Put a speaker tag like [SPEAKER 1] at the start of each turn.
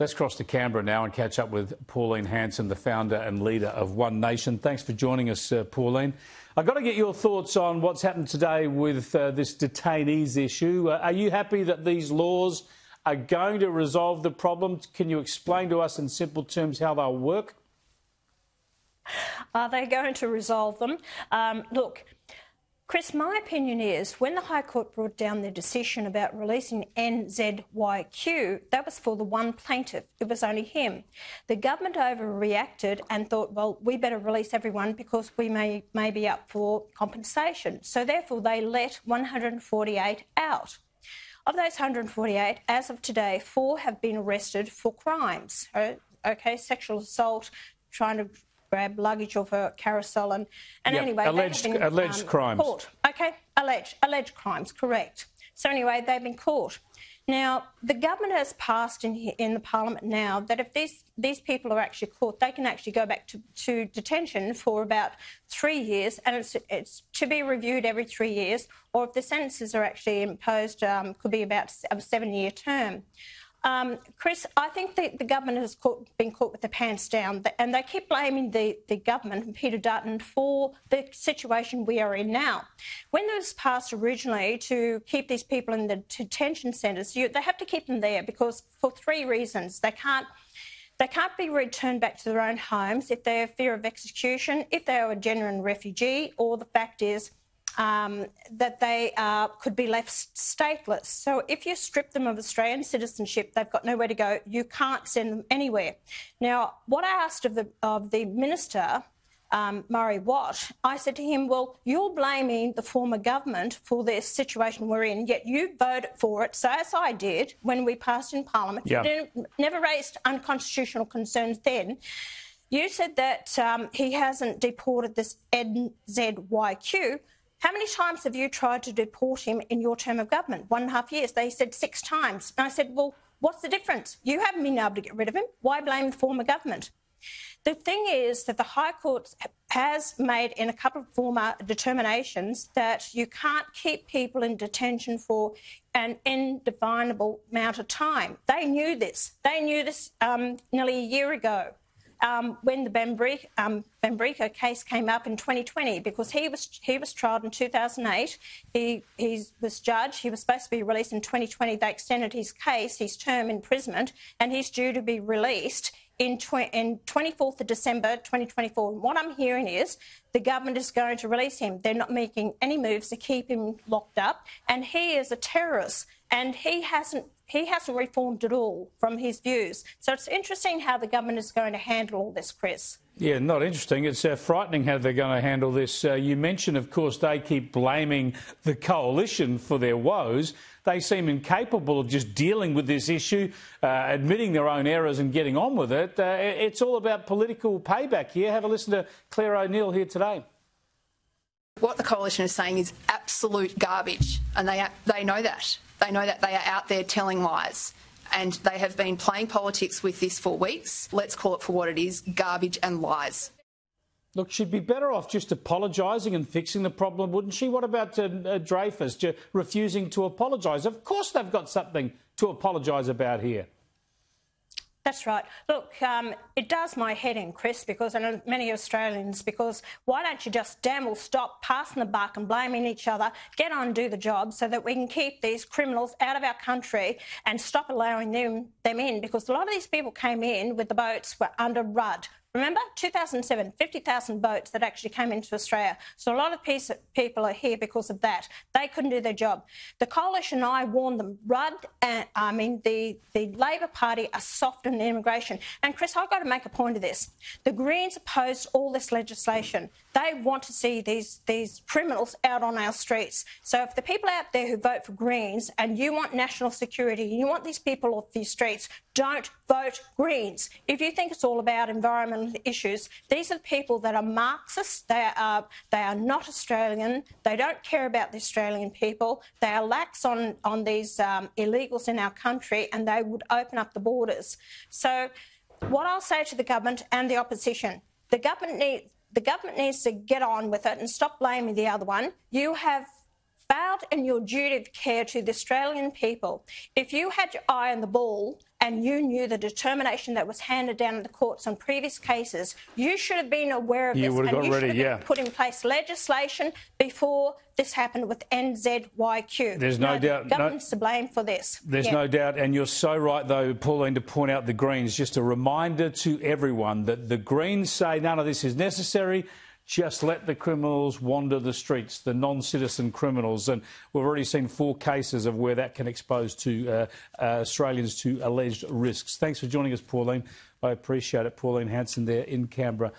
[SPEAKER 1] Let's cross to Canberra now and catch up with Pauline Hanson, the founder and leader of One Nation. Thanks for joining us, Pauline. I've got to get your thoughts on what's happened today with this detainees issue. Are you happy that these laws are going to resolve the problem? Can you explain to us in simple terms how they'll work?
[SPEAKER 2] Are they going to resolve them? Look, Chris, my opinion is when the High Court brought down their decision about releasing NZYQ, that was for the one plaintiff. It was only him. The government overreacted and thought, well, we better release everyone because we may be up for compensation. So therefore, they let 148 out. Of those 148, as of today, 4 have been arrested for crimes. Okay, sexual assault, trying to grab luggage off a carousel, and anyway,
[SPEAKER 1] alleged crimes.
[SPEAKER 2] Caught. Okay, alleged crimes, correct. So anyway, they've been caught. Now, the government has passed in the Parliament now that if these people are actually caught, they can actually go back to detention for about 3 years, and it's to be reviewed every 3 years, or if the sentences are actually imposed, could be about a 7-year term. Chris, I think the government has been caught with their pants down, and they keep blaming the government and Peter Dutton for the situation we are in now. When it was passed originally to keep these people in the detention centres, they have to keep them there because for 3 reasons. They can't be returned back to their own homes if they have fear of execution, if they are a genuine refugee, or the fact is that they could be left stateless. So if you strip them of Australian citizenship, they've got nowhere to go. You can't send them anywhere. Now, what I asked of the Minister, Murray Watt, I said to him, well, you're blaming the former government for this situation we're in, yet you voted for it. So as I did when we passed in Parliament, you never raised unconstitutional concerns then. You said that he hasn't deported this NZYQ. How many times have you tried to deport him in your term of government? 1.5 years. They said 6 times. And I said, well, what's the difference? You haven't been able to get rid of him. Why blame the former government? The thing is that the High Court has made in a couple of former determinations that you can't keep people in detention for an indefinable amount of time. They knew this. They knew this nearly a year ago. When the Benbrika case came up in 2020, because he was trialled in 2008. He was judged. He was supposed to be released in 2020. They extended his case, his term imprisonment, and he's due to be released in 24th of December 2024. And what I'm hearing is the government is going to release him. They're not making any moves to keep him locked up, and he is a terrorist, and he hasn't reformed at all from his views. So it's interesting how the government is going to handle all this, Chris.
[SPEAKER 1] Yeah, not interesting. It's frightening how they're going to handle this. You mentioned, of course, they keep blaming the coalition for their woes. They seem incapable of just dealing with this issue, admitting their own errors and getting on with it. It's all about political payback here. Have a listen to Claire O'Neill here today.
[SPEAKER 3] What the coalition is saying is absolute garbage, and they know that. They know that they are out there telling lies, and they have been playing politics with this for weeks. Let's call it for what it is, garbage and lies.
[SPEAKER 1] Look, she'd be better off just apologising and fixing the problem, wouldn't she? What about Dreyfus refusing to apologise? Of course they've got something to apologise about here.
[SPEAKER 2] That's right. Look, it does my head in, Chris, because I know many Australians, because why don't you just damn well stop passing the buck and blaming each other, get on and do the job so that we can keep these criminals out of our country and stop allowing them in, because a lot of these people came in with the boats were under Rudd. Remember, 2007, 50,000 boats that actually came into Australia. So a lot of people are here because of that. They couldn't do their job. The coalition, I warned them, Rudd and, the Labor Party are soft on immigration. And, Chris, I've got to make a point of this. The Greens opposed all this legislation. They want to see these criminals out on our streets. So if the people out there who vote for Greens and you want national security, you want these people off these streets, don't vote Greens. If you think it's all about environmental issues, these are the people that are Marxists. They are not Australian. They don't care about the Australian people. They are lax on these illegals in our country, and they would open up the borders. So what I'll say to the government and the opposition, the government needs to get on with it and stop blaming the other one. You have failed in your duty of care to the Australian people. If you had your eye on the ball and you knew the determination that was handed down in the courts on previous cases, you should have been aware of this.
[SPEAKER 1] You would have got ready, yeah.
[SPEAKER 2] Put in place legislation before this happened with NZYQ.
[SPEAKER 1] There's no doubt.
[SPEAKER 2] The government's to blame for this.
[SPEAKER 1] There's no doubt, and you're so right, though, Pauline, to point out the Greens. Just a reminder to everyone that the Greens say none of this is necessary. Just let the criminals wander the streets, the non-citizen criminals. And we've already seen 4 cases of where that can expose to Australians to alleged risks. Thanks for joining us, Pauline. I appreciate it. Pauline Hanson there in Canberra.